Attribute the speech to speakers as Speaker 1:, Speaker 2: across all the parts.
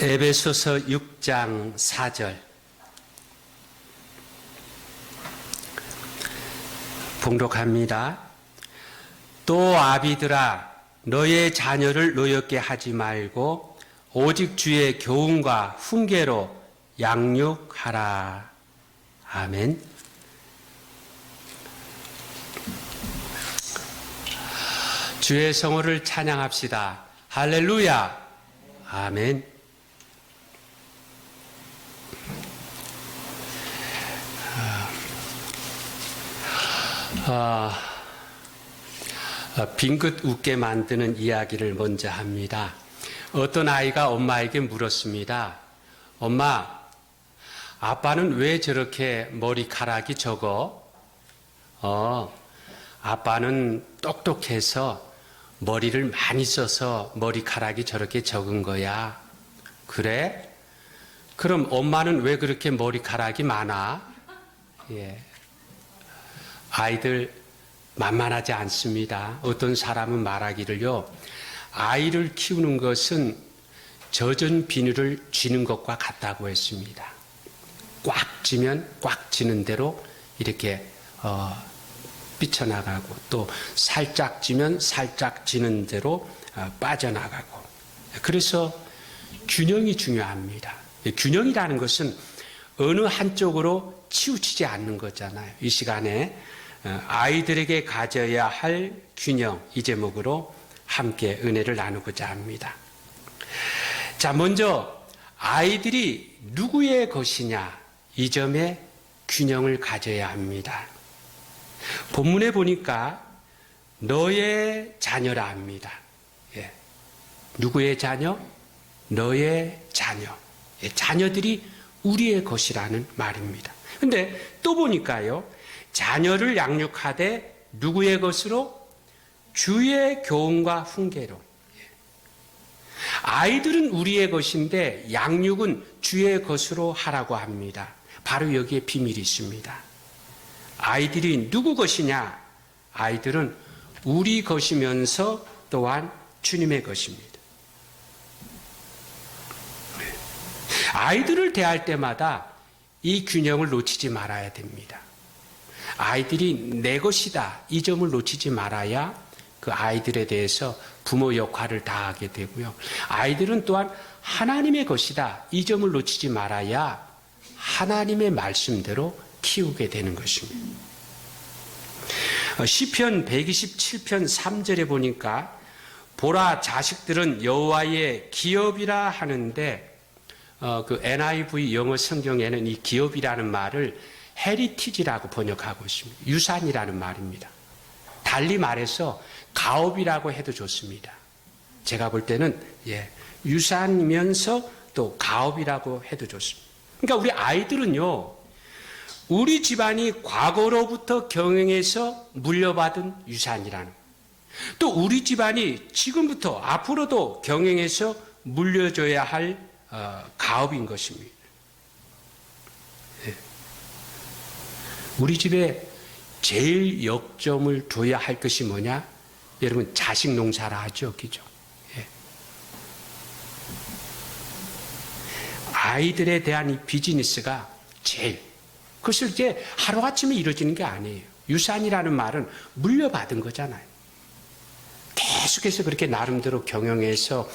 Speaker 1: 에베소서 6장 4절 봉독합니다. 또 아비들아 너의 자녀를 노엽게 하지 말고 오직 주의 교훈과 훈계로 양육하라. 아멘. 주의 성호를 찬양합시다. 할렐루야. 아멘. 빙긋 웃게 만드는 이야기를 먼저 합니다. 어떤 아이가 엄마에게 물었습니다. 엄마, 아빠는 왜 저렇게 머리카락이 적어? 아빠는 똑똑해서 머리를 많이 써서 머리카락이 저렇게 적은 거야. 그래? 그럼 엄마는 왜 그렇게 머리카락이 많아? 예. 아이들 만만하지 않습니다. 어떤 사람은 말하기를요, 아이를 키우는 것은 젖은 비누를 쥐는 것과 같다고 했습니다. 꽉 쥐면 꽉 쥐는 대로 이렇게 삐쳐나가고, 또 살짝 쥐면 살짝 쥐는 대로 빠져나가고. 그래서 균형이 중요합니다. 균형이라는 것은 어느 한쪽으로 치우치지 않는 거잖아요. 이 시간에 아이들에게 가져야 할 균형, 이 제목으로 함께 은혜를 나누고자 합니다. 자, 먼저 아이들이 누구의 것이냐, 이 점에 균형을 가져야 합니다. 본문에 보니까 너의 자녀라 합니다. 예. 누구의 자녀? 너의 자녀. 예, 자녀들이 우리의 것이라는 말입니다. 근데 또 보니까요, 자녀를 양육하되 누구의 것으로? 주의 교훈과 훈계로. 아이들은 우리의 것인데 양육은 주의 것으로 하라고 합니다. 바로 여기에 비밀이 있습니다. 아이들이 누구 것이냐? 아이들은 우리 것이면서 또한 주님의 것입니다. 아이들을 대할 때마다 이 균형을 놓치지 말아야 됩니다. 아이들이 내 것이다, 이 점을 놓치지 말아야 그 아이들에 대해서 부모 역할을 다하게 되고요. 아이들은 또한 하나님의 것이다, 이 점을 놓치지 말아야 하나님의 말씀대로 키우게 되는 것입니다. 시편 127편 3절에 보니까 보라, 자식들은 여호와의 기업이라 하는데, 그 NIV 영어 성경에는 이 기업이라는 말을 헤리티지라고 번역하고 있습니다. 유산이라는 말입니다. 달리 말해서 가업이라고 해도 좋습니다. 제가 볼 때는 유산이면서 또 가업이라고 해도 좋습니다. 그러니까 우리 아이들은요, 우리 집안이 과거로부터 경영해서 물려받은 유산이라는, 또 우리 집안이 지금부터 앞으로도 경영해서 물려줘야 할 가업인 것입니다. 우리 집에 제일 역점을 둬야 할 것이 뭐냐? 여러분, 자식 농사라 하죠, 그죠? 아이들에 대한 이 비즈니스가 제일, 그것을 이제 하루아침에 이루어지는 게 아니에요. 유산이라는 말은 물려받은 거잖아요. 계속해서 그렇게 나름대로 경영해서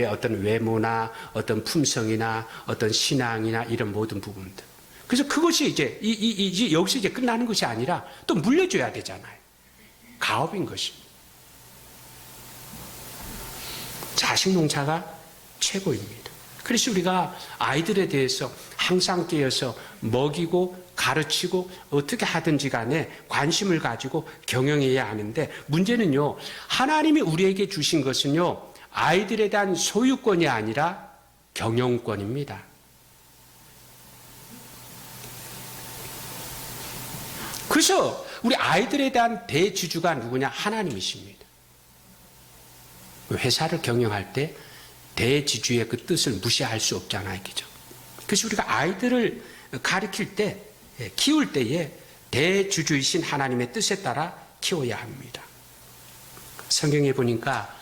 Speaker 1: 어떤 외모나 어떤 품성이나 어떤 신앙이나 이런 모든 부분들. 그래서 그것이 이제 여기서 이제 끝나는 것이 아니라 또 물려줘야 되잖아요. 가업인 것입니다. 자식 농사가 최고입니다. 그래서 우리가 아이들에 대해서 항상 깨어서 먹이고 가르치고 어떻게 하든지 간에 관심을 가지고 경영해야 하는데, 문제는요, 하나님이 우리에게 주신 것은요, 아이들에 대한 소유권이 아니라 경영권입니다. 그래서 우리 아이들에 대한 대주주가 누구냐? 하나님이십니다. 회사를 경영할 때 대주주의 그 뜻을 무시할 수 없잖아요, 그죠? 그래서 우리가 아이들을 가르칠 때, 키울 때에 대주주이신 하나님의 뜻에 따라 키워야 합니다. 성경에 보니까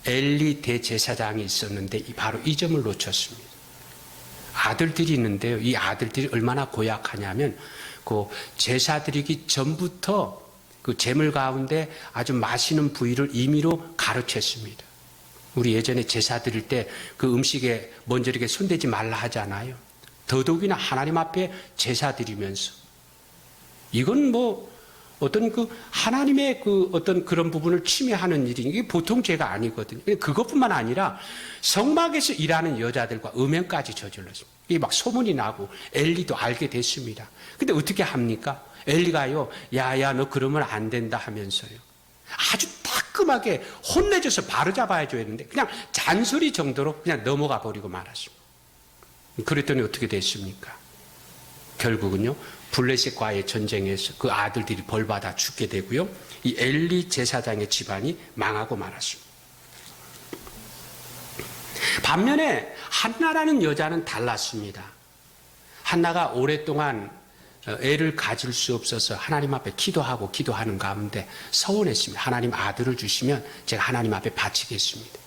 Speaker 1: 엘리 대제사장이 있었는데 바로 이 점을 놓쳤습니다. 아들들이 있는데요. 이 아들들이 얼마나 고약하냐면 그 제사 드리기 전부터 그 제물 가운데 아주 맛있는 부위를 임의로 가로챘습니다. 우리 예전에 제사 드릴 때 그 음식에 먼저 이렇게 손대지 말라 하잖아요. 더더욱이나 하나님 앞에 제사 드리면서 이건 뭐 어떤 그 하나님의 그 어떤 그런 부분을 침해하는 일이 이게 보통 죄가 아니거든요. 그것뿐만 아니라 성막에서 일하는 여자들과 음행까지 저질렀습니다. 이게 막 소문이 나고 엘리도 알게 됐습니다. 근데 어떻게 합니까? 엘리가요, 야야 너 그러면 안 된다 하면서요. 아주 따끔하게 혼내줘서 바로 잡아야죠 했는데 그냥 잔소리 정도로 그냥 넘어가 버리고 말았습니다. 그랬더니 어떻게 됐습니까? 결국은요, 블레셋과의 전쟁에서 그 아들들이 벌받아 죽게 되고요, 이 엘리 제사장의 집안이 망하고 말았습니다. 반면에 한나라는 여자는 달랐습니다. 한나가 오랫동안 애를 가질 수 없어서 하나님 앞에 기도하고 기도하는 가운데 서원했습니다. 하나님 아들을 주시면 제가 하나님 앞에 바치겠습니다.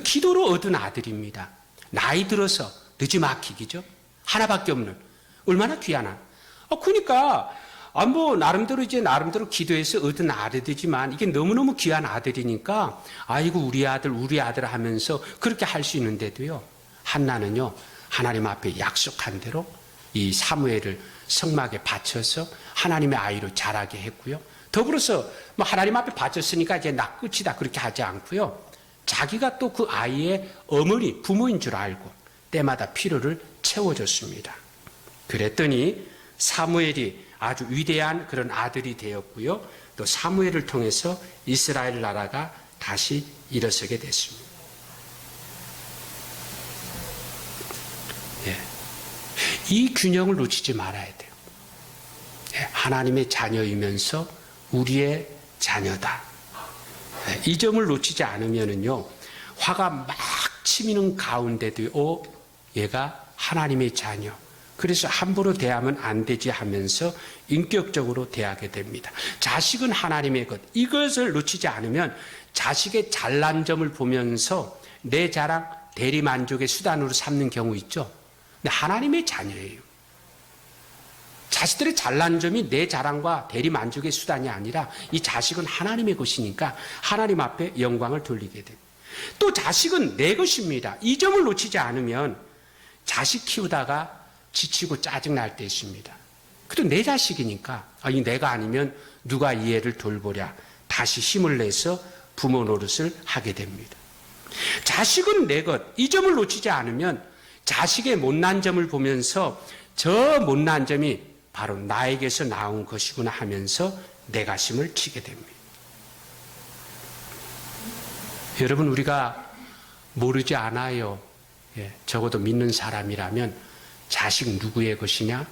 Speaker 1: 기도로 얻은 아들입니다. 나이 들어서 늦지 막히기죠. 하나밖에 없는 얼마나 귀한 그러니까 뭐 나름대로 기도해서 얻은 아들이지만 이게 너무너무 귀한 아들이니까 아이고 우리 아들 하면서 그렇게 할 수 있는데도요, 한나는요 하나님 앞에 약속한 대로 이 사무엘을 성막에 바쳐서 하나님의 아이로 자라게 했고요. 더불어서 뭐 하나님 앞에 바쳤으니까 이제 나 끝이다 그렇게 하지 않고요. 자기가 또 그 아이의 어머니, 부모인 줄 알고 때마다 필요를 채워줬습니다. 그랬더니 사무엘이 아주 위대한 그런 아들이 되었고요. 또 사무엘을 통해서 이스라엘 나라가 다시 일어서게 됐습니다. 예. 이 균형을 놓치지 말아야 돼요. 하나님의 자녀이면서 우리의 자녀다. 이 점을 놓치지 않으면요, 화가 막 치미는 가운데도 얘가 하나님의 자녀. 그래서 함부로 대하면 안 되지 하면서 인격적으로 대하게 됩니다. 자식은 하나님의 것. 이것을 놓치지 않으면 자식의 잘난 점을 보면서 내 자랑, 대리만족의 수단으로 삼는 경우 있죠. 근데 하나님의 자녀예요. 자식들의 잘난 점이 내 자랑과 대리만족의 수단이 아니라 이 자식은 하나님의 것이니까 하나님 앞에 영광을 돌리게 됩니다. 또 자식은 내 것입니다. 이 점을 놓치지 않으면 자식 키우다가 지치고 짜증날 때 있습니다. 그래도 내 자식이니까 아니 내가 아니면 누가 이 애를 돌보랴 다시 힘을 내서 부모 노릇을 하게 됩니다. 자식은 내 것. 이 점을 놓치지 않으면 자식의 못난 점을 보면서 저 못난 점이 바로 나에게서 나온 것이구나 하면서 내 가심을 치게 됩니다. 여러분 우리가 모르지 않아요. 적어도 믿는 사람이라면 자식 누구의 것이냐?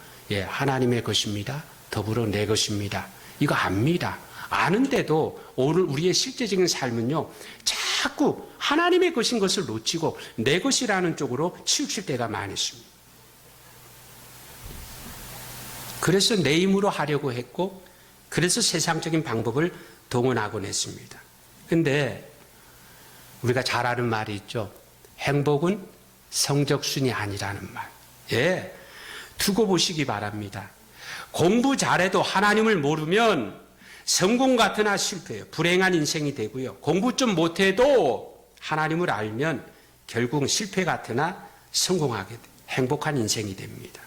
Speaker 1: 하나님의 것입니다. 더불어 내 것입니다. 이거 압니다. 아는데도 오늘 우리의 실제적인 삶은요, 자꾸 하나님의 것인 것을 놓치고 내 것이라는 쪽으로 치우칠 때가 많이 있습니다. 그래서 내 힘으로 하려고 했고, 그래서 세상적인 방법을 동원하곤 했습니다. 근데 우리가 잘 아는 말이 있죠. 행복은 성적순이 아니라는 말. 두고 보시기 바랍니다. 공부 잘해도 하나님을 모르면 성공 같으나 실패해요. 불행한 인생이 되고요. 공부 좀 못해도 하나님을 알면 결국은 실패 같으나 성공하게 돼요. 행복한 인생이 됩니다.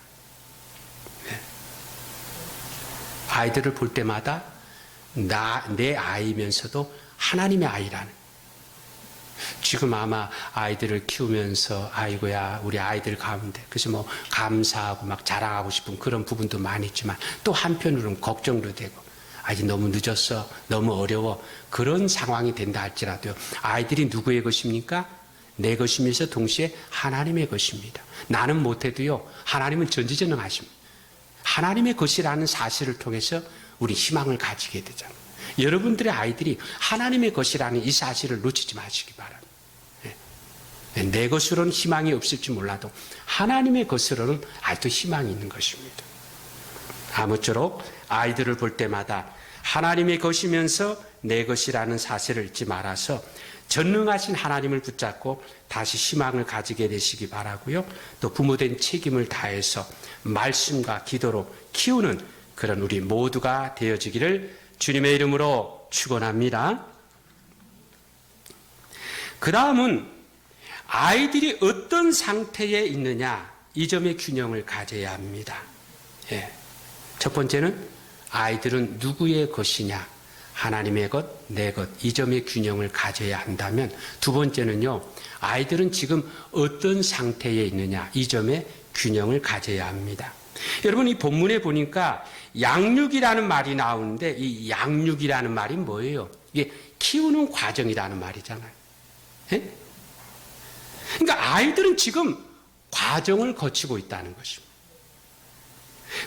Speaker 1: 아이들을 볼 때마다 내 아이면서도 하나님의 아이라는. 지금 아마 아이들을 키우면서 아이고야 우리 아이들 가운데 그래서 뭐 감사하고 막 자랑하고 싶은 그런 부분도 많이 있지만 또 한편으로는 걱정도 되고 아직 너무 늦었어 너무 어려워 그런 상황이 된다 할지라도 아이들이 누구의 것입니까? 내 것이면서 동시에 하나님의 것입니다. 나는 못해도요 하나님은 전지전능하십니다. 하나님의 것이라는 사실을 통해서 우리 희망을 가지게 되잖아요. 여러분들의 아이들이 하나님의 것이라는 이 사실을 놓치지 마시기 바랍니다. 내 것으로는 희망이 없을지 몰라도 하나님의 것으로는 아직도 희망이 있는 것입니다. 아무쪼록 아이들을 볼 때마다 하나님의 것이면서 내 것이라는 사실을 잊지 말아서 전능하신 하나님을 붙잡고 다시 희망을 가지게 되시기 바라고요. 또 부모된 책임을 다해서 말씀과 기도로 키우는 그런 우리 모두가 되어지기를 주님의 이름으로 축원합니다. 그 다음은 아이들이 어떤 상태에 있느냐, 이 점의 균형을 가져야 합니다. 예. 첫 번째는 아이들은 누구의 것이냐, 하나님의 것, 내 것, 이 점의 균형을 가져야 한다면, 두 번째는요, 아이들은 지금 어떤 상태에 있느냐, 이 점의 균형을 가져야 합니다. 여러분, 이 본문에 보니까 양육이라는 말이 나오는데, 이 양육이라는 말이 뭐예요? 이게 키우는 과정이라는 말이잖아요. 예? 그러니까 아이들은 지금 과정을 거치고 있다는 것입니다.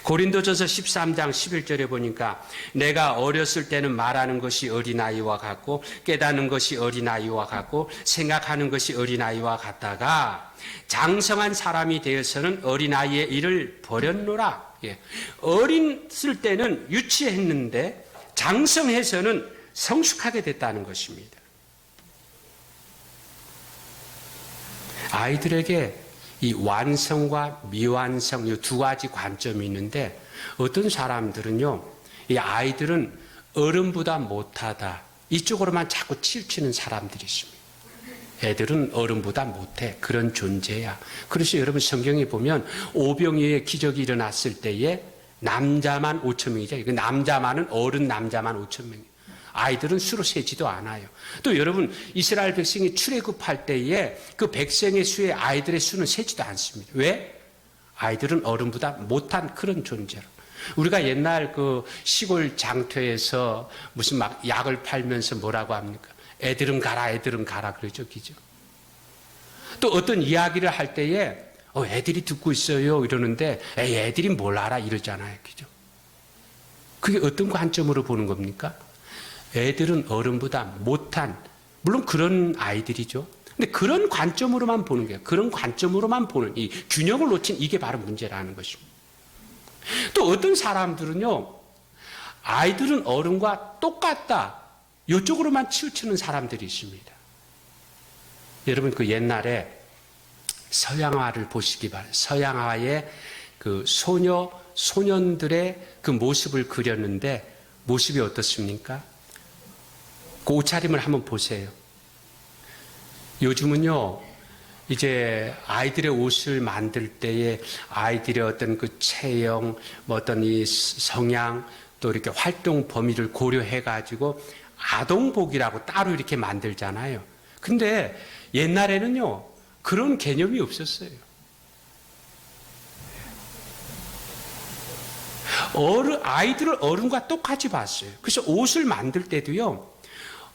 Speaker 1: 고린도전서 13장 11절에 보니까 내가 어렸을 때는 말하는 것이 어린아이와 같고 깨닫는 것이 어린아이와 같고 생각하는 것이 어린아이와 같다가 장성한 사람이 되어서는 어린아이의 일을 버렸노라. 예. 어렸을 때는 유치했는데 장성해서는 성숙하게 됐다는 것입니다. 아이들에게 이 완성과 미완성 이 두 가지 관점이 있는데 어떤 사람들은요, 이 아이들은 어른보다 못하다 이쪽으로만 자꾸 치우치는 사람들이 있습니다. 애들은 어른보다 못해, 그런 존재야. 그래서 여러분 성경에 보면 오병이어의 기적이 일어났을 때에 남자만 5,000명이죠. 남자만은 어른 남자만 5,000명. 아이들은 수로 세지도 않아요. 또 여러분 이스라엘 백성이 출애굽할 때에 그 백성의 수에 아이들의 수는 세지도 않습니다. 왜? 아이들은 어른보다 못한 그런 존재로. 우리가 옛날 그 시골 장터에서 무슨 막 약을 팔면서 뭐라고 합니까? 애들은 가라 그러죠, 그죠? 또 어떤 이야기를 할 때에 애들이 듣고 있어요 이러는데 애들이 뭘 알아 이러잖아요, 그죠? 그게 어떤 관점으로 보는 겁니까? 애들은 어른보다 못한, 물론 그런 아이들이죠. 근데 그런 관점으로만 보는 거예요. 그런 관점으로만 보는 이 균형을 놓친 이게 바로 문제라는 것입니다. 또 어떤 사람들은요, 아이들은 어른과 똑같다, 이쪽으로만 치우치는 사람들이 있습니다. 여러분 그 옛날에 서양화를 보시기 바랍니다. 서양화의 그 소년들의 그 모습을 그렸는데 모습이 어떻습니까? 그 옷차림을 한번 보세요. 요즘은요, 이제 아이들의 옷을 만들 때에 아이들의 어떤 그 체형, 뭐 어떤 이 성향, 또 이렇게 활동 범위를 고려해가지고 아동복이라고 따로 이렇게 만들잖아요. 근데 옛날에는요, 그런 개념이 없었어요. 아이들을 어른과 똑같이 봤어요. 그래서 옷을 만들 때도요,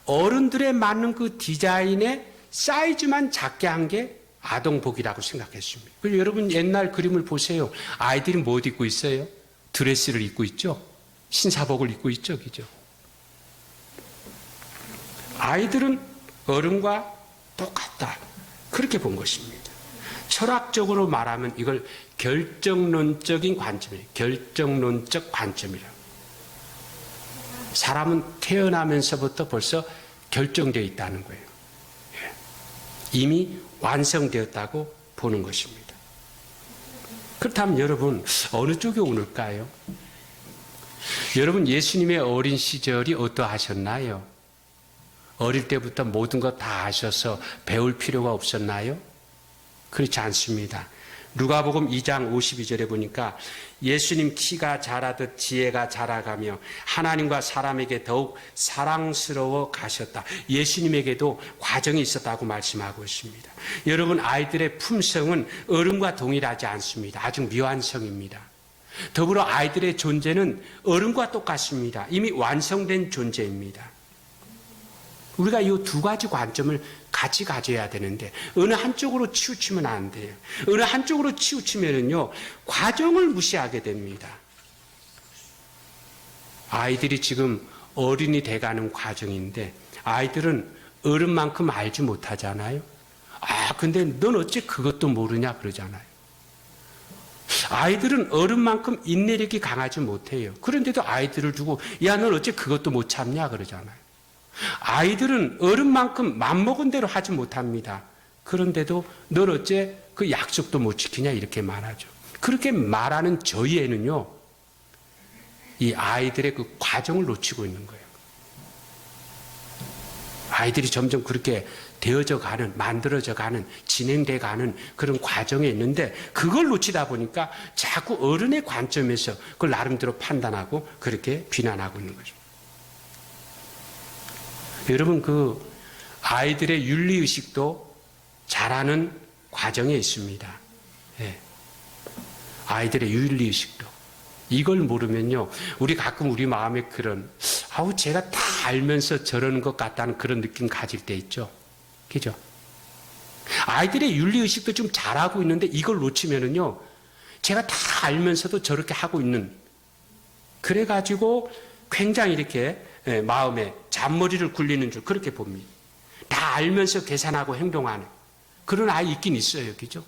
Speaker 1: 어른들에 맞는 그 디자인의 사이즈만 작게 한 게 아동복이라고 생각했습니다. 그리고 여러분 옛날 그림을 보세요. 아이들이 뭐 입고 있어요? 드레스를 입고 있죠? 신사복을 입고 있죠, 그죠? 아이들은 어른과 똑같다, 그렇게 본 것입니다. 철학적으로 말하면 이걸 결정론적인 관점이에요. 결정론적 관점이라고. 사람은 태어나면서부터 벌써 결정되어 있다는 거예요. 이미 완성되었다고 보는 것입니다. 그렇다면 여러분 어느 쪽에 오를까요? 여러분 예수님의 어린 시절이 어떠하셨나요? 어릴 때부터 모든 것 다 아셔서 배울 필요가 없었나요? 그렇지 않습니다. 누가복음 2장 52절에 보니까 예수님 키가 자라듯 지혜가 자라가며 하나님과 사람에게 더욱 사랑스러워 가셨다. 예수님에게도 과정이 있었다고 말씀하고 있습니다. 여러분 아이들의 품성은 어른과 동일하지 않습니다. 아주 미완성입니다. 더불어 아이들의 존재는 어른과 똑같습니다. 이미 완성된 존재입니다. 우리가 이 두 가지 관점을 같이 가져야 되는데 어느 한쪽으로 치우치면 안 돼요. 어느 한쪽으로 치우치면은요 과정을 무시하게 됩니다. 아이들이 지금 어른이 돼가는 과정인데 아이들은 어른만큼 알지 못하잖아요. 근데 넌 어째 그것도 모르냐 그러잖아요. 아이들은 어른만큼 인내력이 강하지 못해요. 그런데도 아이들을 두고 야 넌 어째 그것도 못 참냐 그러잖아요. 아이들은 어른만큼 맘먹은 대로 하지 못합니다. 그런데도 넌 어째 그 약속도 못 지키냐 이렇게 말하죠. 그렇게 말하는 저희에는요, 이 아이들의 그 과정을 놓치고 있는 거예요. 아이들이 점점 그렇게 되어져 가는, 만들어져 가는, 진행돼 가는 그런 과정에 있는데 그걸 놓치다 보니까 자꾸 어른의 관점에서 그걸 나름대로 판단하고 그렇게 비난하고 있는 거죠. 여러분, 그 아이들의 윤리의식도 자라는 과정에 있습니다. 예. 아이들의 윤리의식도. 이걸 모르면요, 우리 가끔 우리 마음에 그런, 제가 다 알면서 저러는 것 같다는 그런 느낌 가질 때 있죠. 그죠? 아이들의 윤리의식도 좀 잘하고 있는데 이걸 놓치면은요, 제가 다 알면서도 저렇게 하고 있는, 그래가지고 굉장히 이렇게 마음에 잔머리를 굴리는 줄 그렇게 봅니다. 다 알면서 계산하고 행동하는 그런 아이 있긴 있어요. 그죠?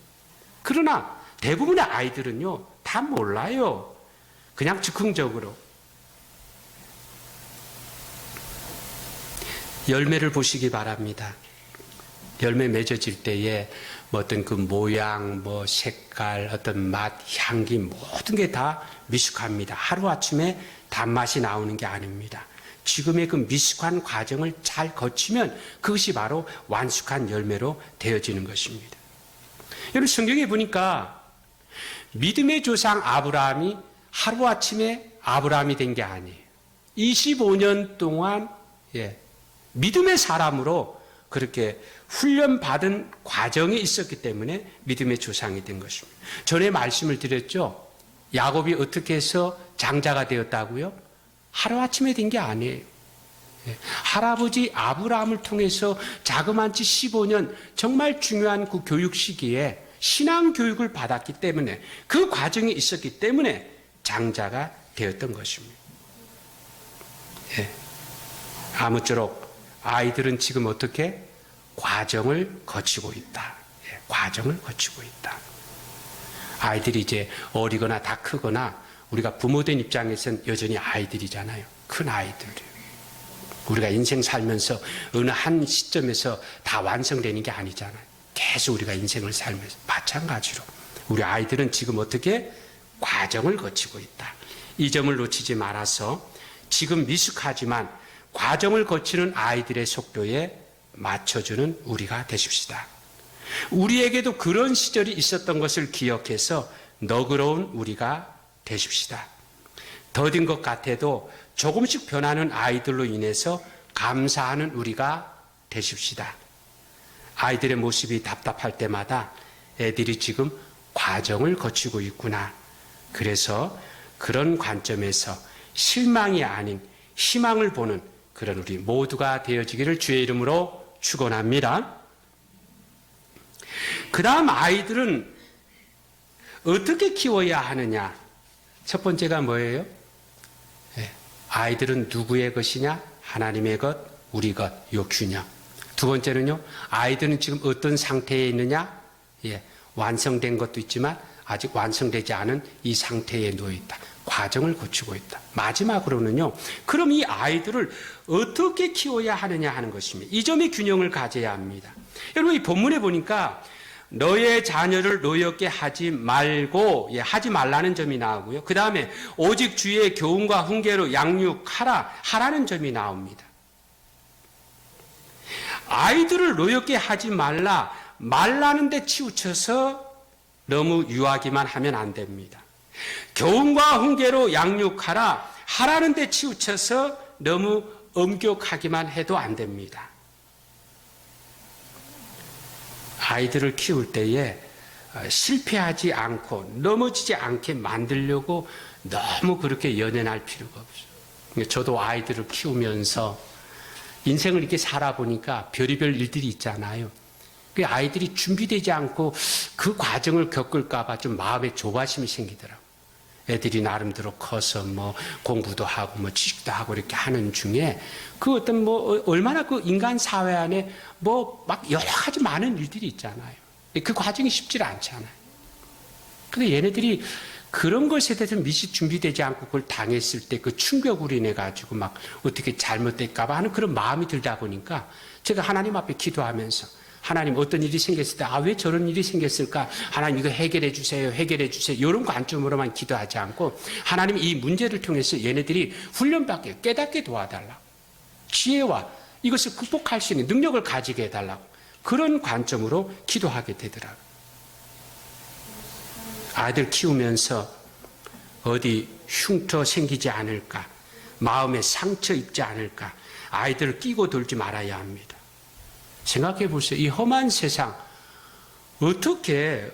Speaker 1: 그러나 대부분의 아이들은요, 다 몰라요. 그냥 즉흥적으로. 열매를 보시기 바랍니다. 열매 맺어질 때에 뭐 어떤 그 모양, 뭐 색깔, 어떤 맛, 향기 모든 게 다 미숙합니다. 하루아침에 단맛이 나오는 게 아닙니다. 지금의 그 미숙한 과정을 잘 거치면 그것이 바로 완숙한 열매로 되어지는 것입니다. 여러분, 성경에 보니까 믿음의 조상 아브라함이 하루아침에 아브라함이 된 게 아니에요. 25년 동안 믿음의 사람으로 그렇게 훈련받은 과정에 있었기 때문에 믿음의 조상이 된 것입니다. 전에 말씀을 드렸죠. 야곱이 어떻게 해서 장자가 되었다고요? 하루아침에 된 게 아니에요. 할아버지 아브라함을 통해서 자그만치 15년 정말 중요한 그 교육 시기에 신앙 교육을 받았기 때문에 그 과정이 있었기 때문에 장자가 되었던 것입니다. 아무쪼록 아이들은 지금 어떻게 과정을 거치고 있다. 과정을 거치고 있다. 아이들이 이제 어리거나 다 크거나 우리가 부모된 입장에서는 여전히 아이들이잖아요. 큰 아이들이에요. 우리가 인생 살면서 어느 한 시점에서 다 완성되는 게 아니잖아요. 계속 우리가 인생을 살면서 마찬가지로 우리 아이들은 지금 어떻게 과정을 거치고 있다. 이 점을 놓치지 말아서 지금 미숙하지만 과정을 거치는 아이들의 속도에 맞춰주는 우리가 되십시다. 우리에게도 그런 시절이 있었던 것을 기억해서 너그러운 우리가 되십시다. 더딘 것 같아도 조금씩 변하는 아이들로 인해서 감사하는 우리가 되십시다. 아이들의 모습이 답답할 때마다 애들이 지금 과정을 거치고 있구나. 그래서 그런 관점에서 실망이 아닌 희망을 보는 그런 우리 모두가 되어지기를 주의 이름으로 축원합니다. 그 다음 아이들은 어떻게 키워야 하느냐? 첫 번째가 뭐예요? 아이들은 누구의 것이냐? 하나님의 것, 우리 것, 요 균형. 두 번째는요, 아이들은 지금 어떤 상태에 있느냐? 완성된 것도 있지만 아직 완성되지 않은 이 상태에 놓여 있다. 과정을 거치고 있다. 마지막으로는요, 그럼 이 아이들을 어떻게 키워야 하느냐 하는 것입니다. 이 점의 균형을 가져야 합니다. 여러분, 이 본문에 보니까 너의 자녀를 노엽게 하지 말고, 하지 말라는 점이 나오고요. 그 다음에 오직 주의 교훈과 훈계로 양육하라, 하라는 점이 나옵니다. 아이들을 노엽게 하지 말라는 데 치우쳐서 너무 유하기만 하면 안 됩니다. 교훈과 훈계로 양육하라, 하라는 데 치우쳐서 너무 엄격하기만 해도 안 됩니다. 아이들을 키울 때에 실패하지 않고 넘어지지 않게 만들려고 너무 그렇게 연연할 필요가 없어요. 저도 아이들을 키우면서 인생을 이렇게 살아보니까 별의별 일들이 있잖아요. 그 아이들이 준비되지 않고 그 과정을 겪을까봐 좀 마음에 조바심이 생기더라고요. 애들이 나름대로 커서 뭐 공부도 하고 뭐 취직도 하고 이렇게 하는 중에 그 어떤 뭐 얼마나 그 인간 사회 안에 뭐 막 여러 가지 많은 일들이 있잖아요. 그 과정이 쉽지 않잖아요. 근데 얘네들이 그런 것에 대해서 미리 준비되지 않고 그걸 당했을 때 그 충격으로 인해 가지고 막 어떻게 잘못될까봐 하는 그런 마음이 들다 보니까 제가 하나님 앞에 기도하면서 하나님 어떤 일이 생겼을 때 왜 저런 일이 생겼을까? 하나님 이거 해결해 주세요. 해결해 주세요. 이런 관점으로만 기도하지 않고 하나님 이 문제를 통해서 얘네들이 훈련받게 깨닫게 도와달라고. 지혜와 이것을 극복할 수 있는 능력을 가지게 해달라고. 그런 관점으로 기도하게 되더라고요. 아이들 키우면서 어디 흉터 생기지 않을까, 마음에 상처 입지 않을까, 아이들을 끼고 돌지 말아야 합니다. 생각해 보세요. 이 험한 세상 어떻게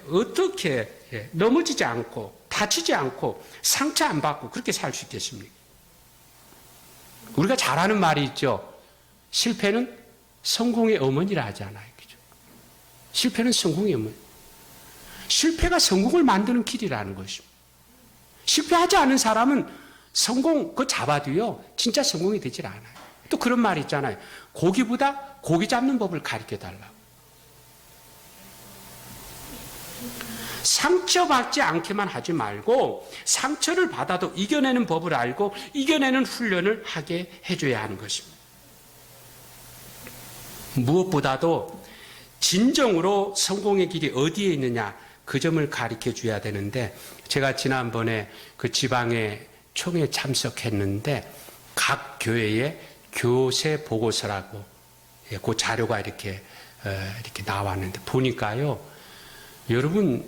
Speaker 1: 넘어지지 않고 다치지 않고 상처 안 받고 그렇게 살 수 있겠습니까? 우리가 잘 아는 말이 있죠. 실패는 성공의 어머니라 하잖아요. 그죠? 실패는 성공의 어머니. 실패가 성공을 만드는 길이라는 것입니다. 실패하지 않은 사람은 성공 그거 잡아도요 진짜 성공이 되질 않아요. 또 그런 말이 있잖아요. 고기보다 고기 잡는 법을 가르쳐 달라고. 상처받지 않게만 하지 말고 상처를 받아도 이겨내는 법을 알고 이겨내는 훈련을 하게 해줘야 하는 것입니다. 무엇보다도 진정으로 성공의 길이 어디에 있느냐 그 점을 가르쳐 줘야 되는데 제가 지난번에 그 지방의 총회에 참석했는데 각 교회에 교세 보고서라고 그 자료가 이렇게 나왔는데 보니까요 여러분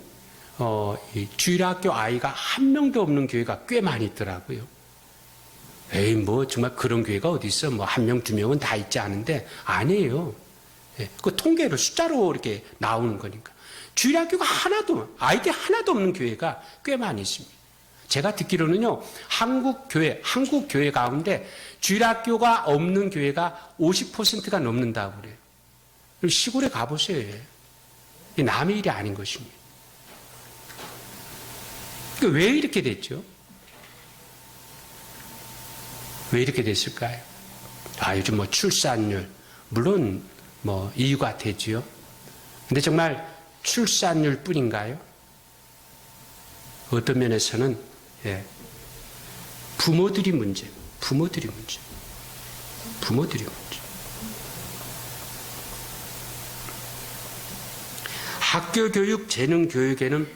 Speaker 1: 이 주일학교 아이가 한 명도 없는 교회가 꽤 많이 있더라고요. 에이 뭐 정말 그런 교회가 어디 있어? 뭐 한 명 두 명은 다 있지 않은데 아니에요. 그 통계로 숫자로 이렇게 나오는 거니까 주일학교가 아이들 하나도 없는 교회가 꽤 많이 있습니다. 제가 듣기로는요 한국 교회 가운데 주일학교가 없는 교회가 50%가 넘는다고 그래요. 시골에 가보세요. 이게 남의 일이 아닌 것입니다. 왜 이렇게 됐죠? 왜 이렇게 됐을까요? 요즘 뭐 출산율 물론 뭐 이유가 되지요. 근데 정말 출산율 뿐인가요? 어떤 면에서는 부모들이 문제. 학교 교육, 재능 교육에는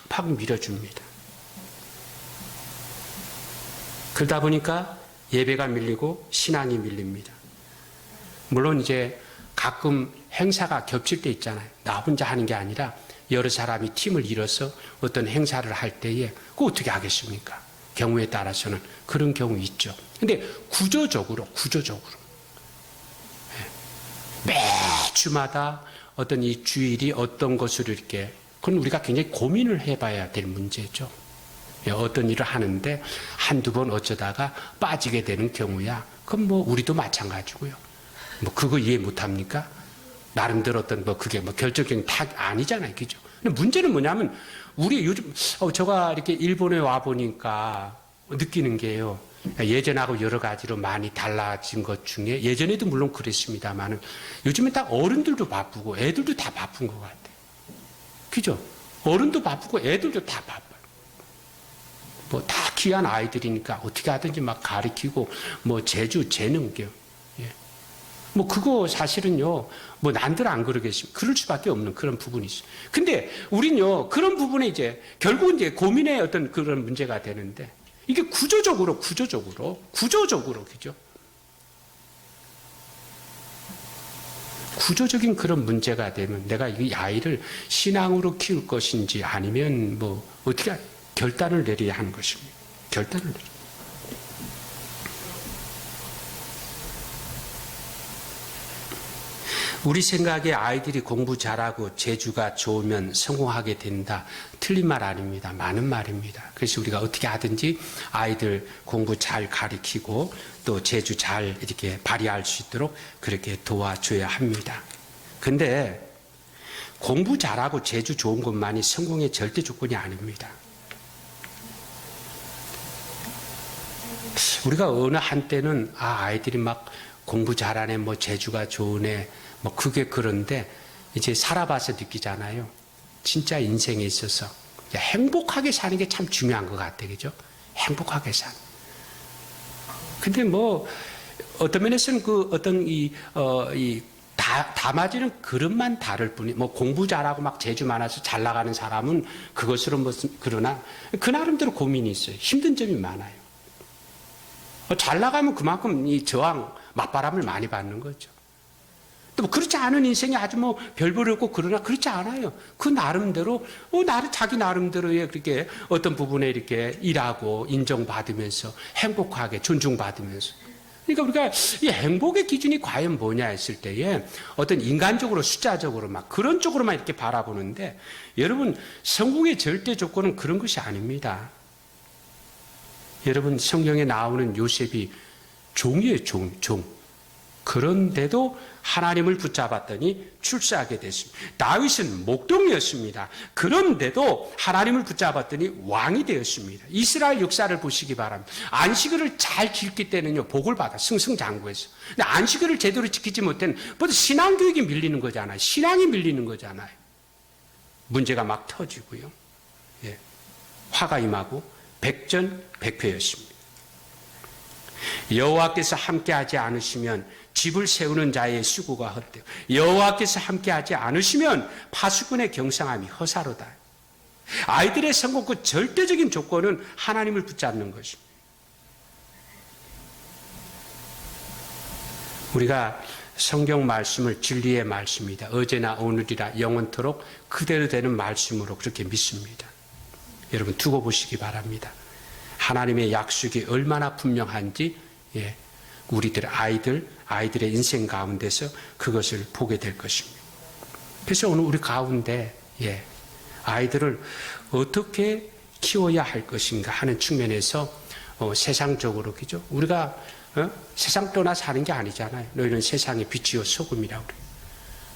Speaker 1: 팍팍 밀어줍니다. 그러다 보니까 예배가 밀리고 신앙이 밀립니다. 물론 이제 가끔 행사가 겹칠 때 있잖아요. 나 혼자 하는 게 아니라 여러 사람이 팀을 이뤄서 어떤 행사를 할 때에 그거 어떻게 하겠습니까? 경우에 따라서는 그런 경우 있죠. 근데 구조적으로 매주마다 어떤 이 주일이 어떤 것으로 이렇게 그건 우리가 굉장히 고민을 해봐야 될 문제죠. 어떤 일을 하는데 한두 번 어쩌다가 빠지게 되는 경우야. 그건 뭐 우리도 마찬가지고요. 뭐 그거 이해 못합니까? 나름대로 어떤 뭐 그게 뭐 결정적인 아니잖아요. 그죠? 근데 문제는 뭐냐면 우리 요즘 제가 이렇게 일본에 와 보니까 느끼는 게요. 예전하고 여러 가지로 많이 달라진 것 중에 예전에도 물론 그랬습니다만은 요즘엔 다 어른들도 바쁘고 애들도 다 바쁜 것 같아요. 그죠? 어른도 바쁘고 애들도 다 바빠요. 뭐 다 귀한 아이들이니까 어떻게 하든지 막 가르치고 뭐 재주 재능교. 뭐 그거 사실은요. 뭐 난들 안 그러겠습니까? 그럴 수밖에 없는 그런 부분이 있어요. 근데 우린요. 그런 부분에 이제 결국은 이제 고민의 어떤 그런 문제가 되는데 이게 구조적으로 그죠? 구조적인 그런 문제가 되면 내가 이 아이를 신앙으로 키울 것인지 아니면 뭐 어떻게 결단을 내려야 하는 것입니다. 결단을 내려. 우리 생각에 아이들이 공부 잘하고 재주가 좋으면 성공하게 된다. 틀린 말 아닙니다. 많은 말입니다. 그래서 우리가 어떻게 하든지 아이들 공부 잘 가르치고 또 재주 잘 이렇게 발휘할 수 있도록 그렇게 도와줘야 합니다. 근데 공부 잘하고 재주 좋은 것만이 성공의 절대 조건이 아닙니다. 우리가 어느 한때는 아이들이 막 공부 잘하네, 뭐 재주가 좋으네, 뭐 그게 그런데 이제 살아봐서 느끼잖아요. 진짜 인생에 있어서 행복하게 사는 게 참 중요한 것 같아요. 그죠? 행복하게 사는. 근데 뭐, 어떤 면에서는 그 어떤 담아지는 그릇만 다를 뿐이, 뭐 공부 잘하고 막 재주 많아서 잘 나가는 사람은 그것으로 무슨, 그러나 그 나름대로 고민이 있어요. 힘든 점이 많아요. 잘 나가면 그만큼 이 저항, 맞바람을 많이 받는 거죠. 또 뭐 그렇지 않은 인생이 아주 뭐 별볼 없고 그러나 그렇지 않아요. 그 나름대로 자기 나름대로의 그렇게 어떤 부분에 이렇게 일하고 인정받으면서 행복하게 존중받으면서. 그러니까 우리가 이 행복의 기준이 과연 뭐냐 했을 때에 어떤 인간적으로 숫자적으로 막 그런 쪽으로만 이렇게 바라보는데 여러분 성공의 절대 조건은 그런 것이 아닙니다. 여러분 성경에 나오는 요셉이 종이에요. 종. 그런데도 하나님을 붙잡았더니 출세하게 됐습니다. 다윗은 목동이었습니다. 그런데도 하나님을 붙잡았더니 왕이 되었습니다. 이스라엘 역사를 보시기 바랍니다. 안식일을 잘 지킬 때는요 복을 받아 승승장구해서. 근데 안식일을 제대로 지키지 못하면 벌써 신앙교육이 밀리는 거잖아요. 신앙이 밀리는 거잖아요. 문제가 막 터지고요. 예. 화가 임하고 백전백패였습니다. 여호와께서 함께하지 않으시면 집을 세우는 자의 수고가 헛되고 여호와께서 함께하지 않으시면 파수꾼의 경상함이 허사로다. 아이들의 성공 그 절대적인 조건은 하나님을 붙잡는 것입니다. 우리가 성경 말씀을 진리의 말씀이다. 어제나 오늘이라 영원토록 그대로 되는 말씀으로 그렇게 믿습니다. 여러분 두고 보시기 바랍니다. 하나님의 약속이 얼마나 분명한지 우리들 아이들의 인생 가운데서 그것을 보게 될 것입니다. 그래서 오늘 우리 가운데 아이들을 어떻게 키워야 할 것인가 하는 측면에서 세상적으로 그죠? 우리가 세상 떠나 사는 게 아니잖아요. 너희는 세상의 빛이요 소금이라고 그래요.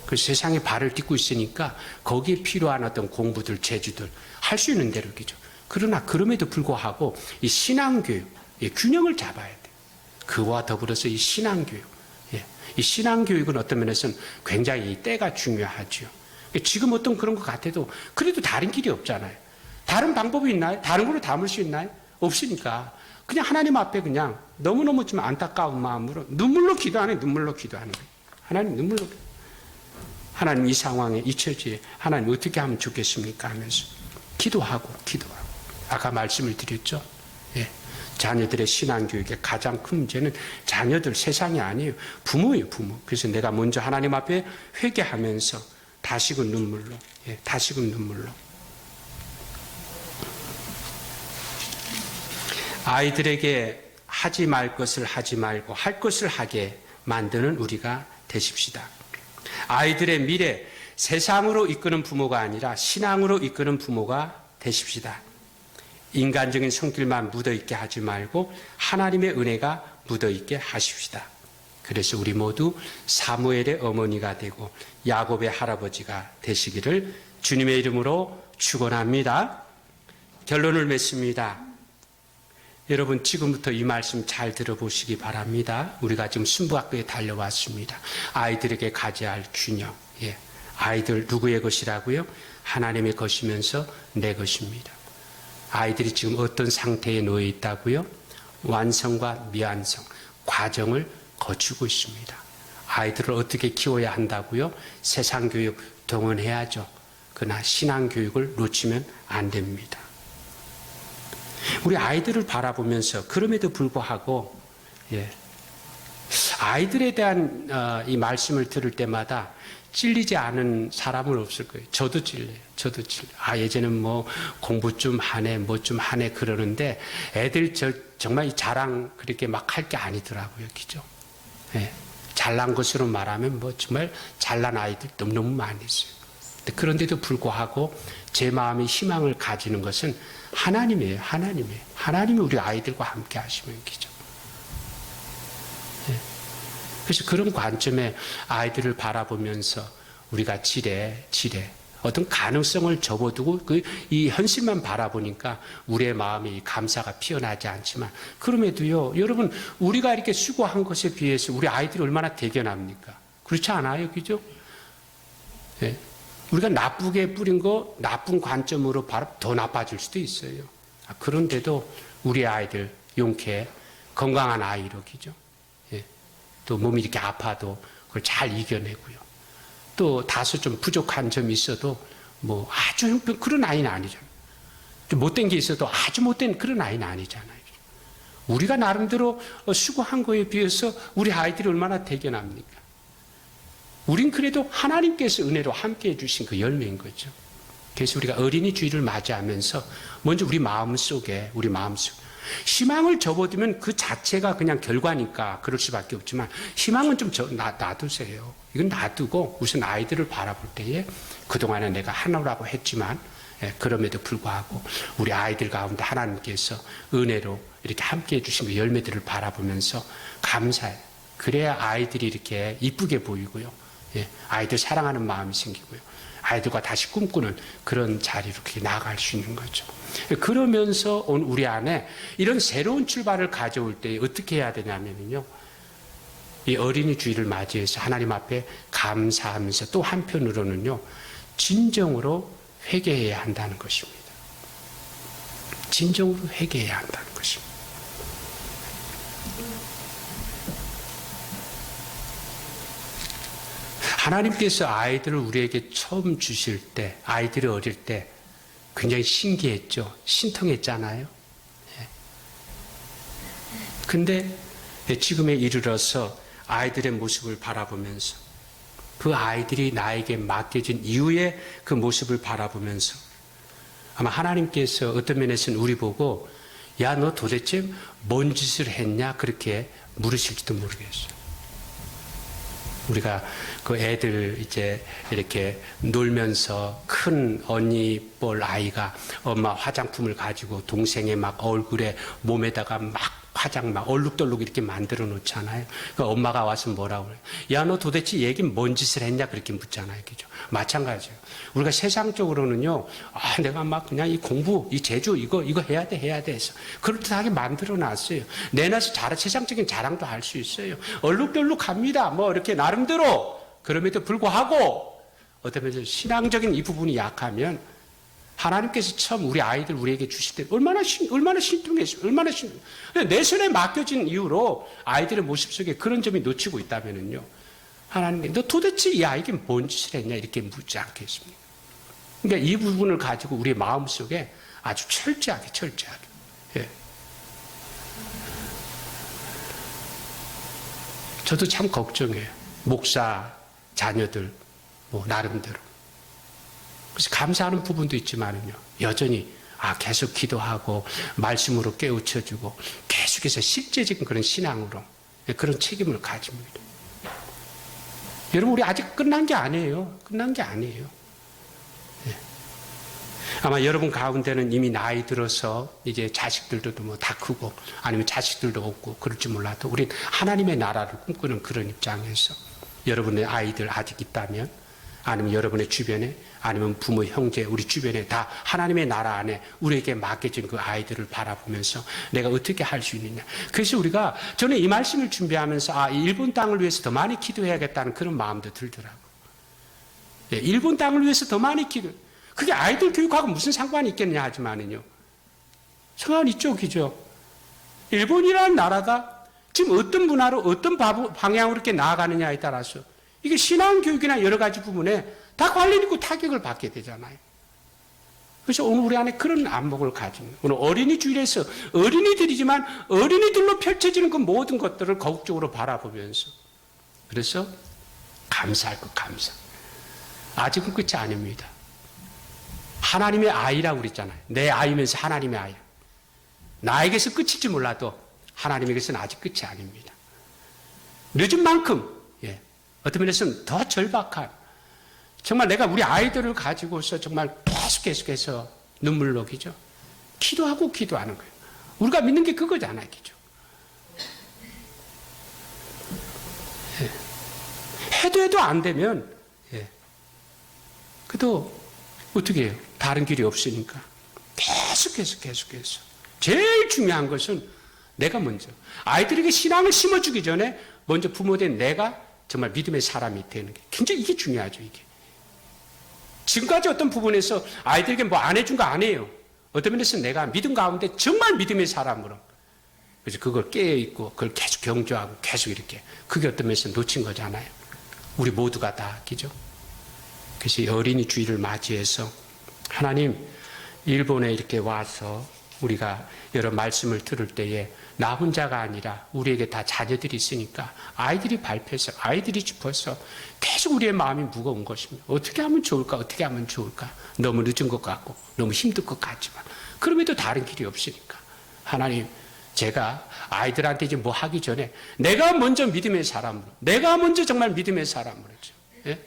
Speaker 1: 그 세상에 발을 딛고 있으니까 거기에 필요한 어떤 공부들, 재주들 할 수 있는 대로 그죠? 그러나 그럼에도 불구하고 이 신앙교육, 균형을 잡아야 돼요. 그와 더불어서 이 신앙교육, 이 신앙교육은 어떤 면에서는 굉장히 때가 중요하죠. 지금 어떤 그런 것 같아도 그래도 다른 길이 없잖아요. 다른 방법이 있나요? 다른 걸로 담을 수 있나요? 없으니까 그냥 하나님 앞에 그냥 너무너무 좀 안타까운 마음으로 눈물로 기도하는 거예요. 하나님 눈물로. 하나님 이 상황에 이 처지에 하나님 어떻게 하면 좋겠습니까? 하면서 기도하고. 아까 말씀을 드렸죠. 자녀들의 신앙교육의 가장 큰 문제는 자녀들 세상이 아니에요. 부모예요, 부모. 그래서 내가 먼저 하나님 앞에 회개하면서 다시금 눈물로. 아이들에게 하지 말 것을 하지 말고 할 것을 하게 만드는 우리가 되십시다. 아이들의 미래, 세상으로 이끄는 부모가 아니라 신앙으로 이끄는 부모가 되십시다. 인간적인 성질만 묻어있게 하지 말고 하나님의 은혜가 묻어있게 하십시다. 그래서 우리 모두 사무엘의 어머니가 되고 야곱의 할아버지가 되시기를 주님의 이름으로 축원합니다. 결론을 맺습니다. 여러분 지금부터 이 말씀 잘 들어보시기 바랍니다. 우리가 지금 순부학교에 달려왔습니다. 아이들에게 가져야 할 균형. 아이들 누구의 것이라고요? 하나님의 것이면서 내 것입니다. 아이들이 지금 어떤 상태에 놓여 있다고요? 완성과 미완성 과정을 거치고 있습니다. 아이들을 어떻게 키워야 한다고요? 세상 교육 동원해야죠. 그러나 신앙 교육을 놓치면 안 됩니다. 우리 아이들을 바라보면서 그럼에도 불구하고 아이들에 대한 이 말씀을 들을 때마다 찔리지 않은 사람은 없을 거예요. 저도 찔려요. 예전엔 뭐 공부 좀 하네, 뭐 좀 하네 그러는데 애들 정말 자랑 그렇게 막 할 게 아니더라고요. 그죠? 잘난 것으로 말하면 뭐 정말 잘난 아이들 너무너무 많이 있어요. 그런데도 불구하고 제 마음에 희망을 가지는 것은 하나님이에요. 하나님이 우리 아이들과 함께 하시면 기죠. 그래서 그런 관점에 아이들을 바라보면서 우리가 지레 어떤 가능성을 접어두고 이 현실만 바라보니까 우리의 마음이 감사가 피어나지 않지만 그럼에도요, 여러분 우리가 이렇게 수고한 것에 비해서 우리 아이들이 얼마나 대견합니까? 그렇지 않아요, 그죠? 우리가 나쁘게 뿌린 거 나쁜 관점으로 바로 더 나빠질 수도 있어요. 그런데도 우리 아이들 용케 건강한 아이로 기죠. 예. 또 몸이 이렇게 아파도 그걸 잘 이겨내고요. 또 다소 좀 부족한 점이 있어도 뭐 아주 형편 그런 아이는 아니잖아요. 좀 못된 게 있어도 아주 못된 그런 아이는 아니잖아요. 우리가 나름대로 수고한 거에 비해서 우리 아이들이 얼마나 대견합니까? 우린 그래도 하나님께서 은혜로 함께 해주신 그 열매인 거죠. 그래서 우리가 어린이 주일을 맞이하면서 먼저 우리 마음속에 희망을 접어두면 그 자체가 그냥 결과니까 그럴 수밖에 없지만 희망은 좀 놔두세요. 이건 놔두고 우선 아이들을 바라볼 때에 그동안에 내가 하나라고 했지만 그럼에도 불구하고 우리 아이들 가운데 하나님께서 은혜로 이렇게 함께 해주신 그 열매들을 바라보면서 감사해요. 그래야 아이들이 이렇게 이쁘게 보이고요. 아이들 사랑하는 마음이 생기고요. 아이들과 다시 꿈꾸는 그런 자리로 그렇게 나아갈 수 있는 거죠. 그러면서 우리 안에 이런 새로운 출발을 가져올 때 어떻게 해야 되냐면요. 이 어린이 주일을 맞이해서 하나님 앞에 감사하면서 또 한편으로는요. 진정으로 회개해야 한다는 것입니다. 진정으로 회개해야 한다는 것입니다. 하나님께서 아이들을 우리에게 처음 주실 때, 아이들이 어릴 때 굉장히 신기했죠. 신통했잖아요. 근데 지금에 이르러서 아이들의 모습을 바라보면서 그 아이들이 나에게 맡겨진 이후에 그 모습을 바라보면서 아마 하나님께서 어떤 면에서는 우리 보고 야, 너 도대체 뭔 짓을 했냐? 그렇게 물으실지도 모르겠어요. 우리가 그 애들 이제 이렇게 놀면서 큰 언니 뻘 아이가 엄마 화장품을 가지고 동생의 막 얼굴에 몸에다가 막 화장 막 얼룩덜룩 이렇게 만들어 놓잖아요. 그 엄마가 와서 뭐라고 그래요? 야, 너 도대체 얘긴 뭔 짓을 했냐? 그렇게 묻잖아요. 그죠? 마찬가지예요. 우리가 세상적으로는요, 내가 막 그냥 이 공부, 이 제주, 이거 해야 돼 해서 그럴듯하게 만들어 놨어요. 내놔서 세상적인 자랑도 할 수 있어요. 얼룩덜룩합니다. 뭐 이렇게 나름대로. 그럼에도 불구하고 어떤 면에서 신앙적인 이 부분이 약하면 하나님께서 처음 우리 아이들 우리에게 주실 때 얼마나 신통했어요. 내 손에 맡겨진 이후로 아이들의 모습 속에 그런 점이 놓치고 있다면요. 하나님께 너 도대체 이 아이에게 뭔 짓을 했냐 이렇게 묻지 않겠습니까? 그러니까 이 부분을 가지고 우리 마음속에 아주 철저하게 예. 저도 참 걱정해요. 목사 자녀들 뭐 나름대로 그래서 감사하는 부분도 있지만요. 여전히 계속 기도하고 말씀으로 깨우쳐주고 계속해서 실제적인 그런 신앙으로 그런 책임을 가집니다. 여러분 우리 아직 끝난 게 아니에요. 네. 아마 여러분 가운데는 이미 나이 들어서 이제 자식들도 뭐 다 크고 아니면 자식들도 없고 그럴지 몰라도 우린 하나님의 나라를 꿈꾸는 그런 입장에서 여러분의 아이들 아직 있다면 아니면 여러분의 주변에 아니면 부모, 형제, 우리 주변에 다 하나님의 나라 안에 우리에게 맡겨진 그 아이들을 바라보면서 내가 어떻게 할 수 있느냐. 그래서 저는 이 말씀을 준비하면서 이 일본 땅을 위해서 더 많이 기도해야겠다는 그런 마음도 들더라고요. 네, 일본 땅을 위해서 더 많이 그게 아이들 교육하고 무슨 상관이 있겠냐 하지만은요. 상관이 있죠, 그죠? 일본이라는 나라가 지금 어떤 문화로 어떤 방향으로 이렇게 나아가느냐에 따라서 이게 신앙교육이나 여러 가지 부분에 다 관련 있고 타격을 받게 되잖아요. 그래서 오늘 우리 안에 그런 안목을 가지는 오늘 어린이 주일에서 어린이들이지만 어린이들로 펼쳐지는 그 모든 것들을 거국적으로 바라보면서 그래서 감사할 것 감사. 아직은 끝이 아닙니다. 하나님의 아이라고 그랬잖아요. 내 아이면서 하나님의 아이. 나에게서 끝일지 몰라도 하나님에게서는 아직 끝이 아닙니다. 늦은 만큼 어떤 면에서는 더 절박한 정말 내가 우리 아이들을 가지고서 정말 계속해서 눈물 녹이죠. 기도하고 기도하는 거예요. 우리가 믿는 게 그거잖아요. 그죠? 해도 안 되면 그래도 어떻게 해요? 다른 길이 없으니까 계속해서 제일 중요한 것은 내가 먼저 아이들에게 신앙을 심어주기 전에 먼저 부모된 내가 정말 믿음의 사람이 되는 게 굉장히 이게 중요하죠. 이게 지금까지 어떤 부분에서 아이들에게 뭐 안 해준 거 아니에요. 어떤 면에서 내가 믿음 가운데 정말 믿음의 사람으로. 그래서 그걸 깨어있고, 그걸 계속 경주하고, 계속 이렇게. 그게 어떤 면에서 놓친 거잖아요. 우리 모두가 다, 그죠? 그래서 이 어린이 주일을 맞이해서, 하나님, 일본에 이렇게 와서 우리가 여러 말씀을 들을 때에 나 혼자가 아니라 우리에게 다 자녀들이 있으니까 아이들이 밟혀서, 아이들이 짚어서 계속 우리의 마음이 무거운 것입니다. 어떻게 하면 좋을까? 어떻게 하면 좋을까? 너무 늦은 것 같고, 너무 힘들 것 같지만, 그럼에도 다른 길이 없으니까. 하나님, 제가 아이들한테 이제 뭐 하기 전에 내가 먼저 믿음의 사람으로, 내가 먼저 정말 믿음의 사람으로, 예?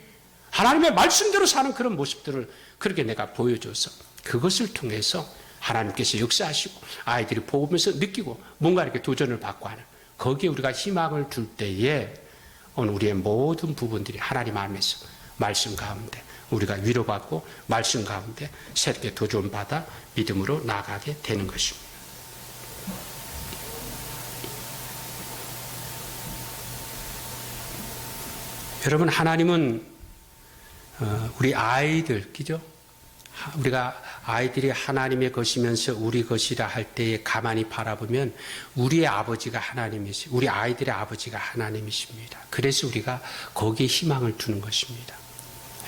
Speaker 1: 하나님의 말씀대로 사는 그런 모습들을 그렇게 내가 보여줘서 그것을 통해서 하나님께서 역사하시고 아이들이 보면서 느끼고 뭔가 이렇게 도전을 받고 하는, 거기에 우리가 희망을 줄 때에 오늘 우리의 모든 부분들이 하나님 안에서 말씀 가운데 우리가 위로받고 말씀 가운데 새롭게 도전받아 믿음으로 나아가게 되는 것입니다. 여러분, 하나님은 우리 아이들, 그죠? 우리가 아이들이 하나님의 것이면서 우리 것이라 할 때에 가만히 바라보면 우리의 아버지가 하나님이시, 우리 아이들의 아버지가 하나님이십니다. 그래서 우리가 거기에 희망을 두는 것입니다.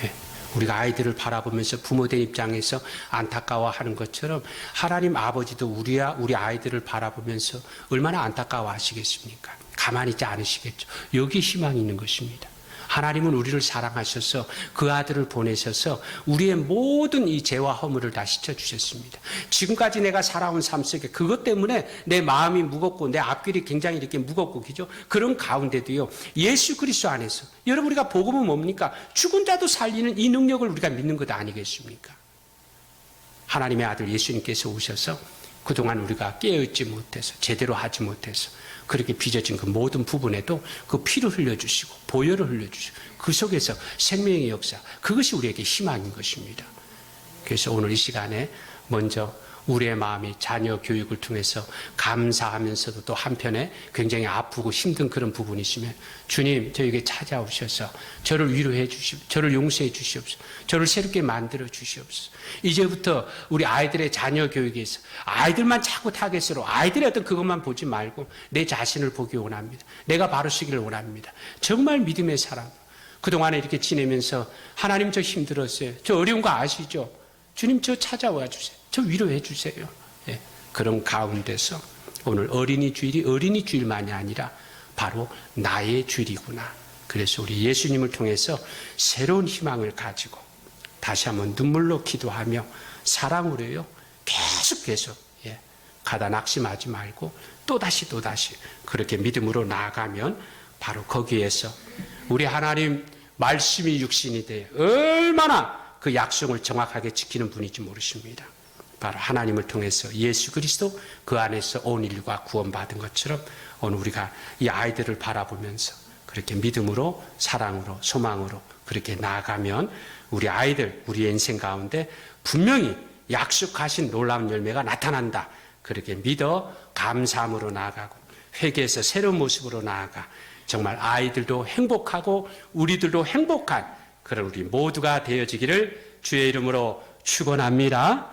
Speaker 1: 예. 우리가 아이들을 바라보면서 부모된 입장에서 안타까워하는 것처럼 하나님 아버지도 우리 아이들을 바라보면서 얼마나 안타까워하시겠습니까? 가만히 있지 않으시겠죠. 여기에 희망이 있는 것입니다. 하나님은 우리를 사랑하셔서 그 아들을 보내셔서 우리의 모든 이 죄와 허물을 다 씻어주셨습니다. 지금까지 내가 살아온 삶 속에 그것 때문에 내 마음이 무겁고 내 앞길이 굉장히 이렇게 무겁고, 그죠? 그런 가운데도요, 예수 그리스도 안에서, 여러분, 우리가 복음은 뭡니까? 죽은 자도 살리는 이 능력을 우리가 믿는 것 아니겠습니까? 하나님의 아들 예수님께서 오셔서 그동안 우리가 깨어있지 못해서, 제대로 하지 못해서 그렇게 빚어진 그 모든 부분에도 그 피를 흘려주시고 보혈을 흘려주시고 그 속에서 생명의 역사, 그것이 우리에게 희망인 것입니다. 그래서 오늘 이 시간에 먼저 우리의 마음이 자녀 교육을 통해서 감사하면서도 또 한편에 굉장히 아프고 힘든 그런 부분이시면 주님, 저에게 찾아오셔서 저를 위로해 주시옵소서, 저를 용서해 주시옵소서, 저를 새롭게 만들어 주시옵소서. 이제부터 우리 아이들의 자녀 교육에서 아이들만 자꾸 타겟으로 아이들의 어떤 그것만 보지 말고 내 자신을 보기 원합니다. 내가 바로 서기를 원합니다. 정말 믿음의 사람, 그동안에 이렇게 지내면서 하나님, 저 힘들었어요, 저 어려운 거 아시죠? 주님, 저 찾아와 주세요, 저 위로해 주세요. 예, 그런 가운데서 오늘 어린이 주일이 어린이 주일만이 아니라 바로 나의 주일이구나. 그래서 우리 예수님을 통해서 새로운 희망을 가지고 다시 한번 눈물로 기도하며 사랑으로요, 계속 예, 가다 낙심하지 말고 또다시 그렇게 믿음으로 나아가면 바로 거기에서 우리 하나님 말씀이 육신이 되어 얼마나 그 약속을 정확하게 지키는 분인지 모르십니다. 바로 하나님을 통해서 예수 그리스도 그 안에서 온 인류가 구원받은 것처럼 오늘 우리가 이 아이들을 바라보면서 그렇게 믿음으로, 사랑으로, 소망으로 그렇게 나아가면 우리 아이들, 우리의 인생 가운데 분명히 약속하신 놀라운 열매가 나타난다. 그렇게 믿어 감사함으로 나아가고 회개해서 새로운 모습으로 나아가 정말 아이들도 행복하고 우리들도 행복한 그런 우리 모두가 되어지기를 주의 이름으로 축원합니다.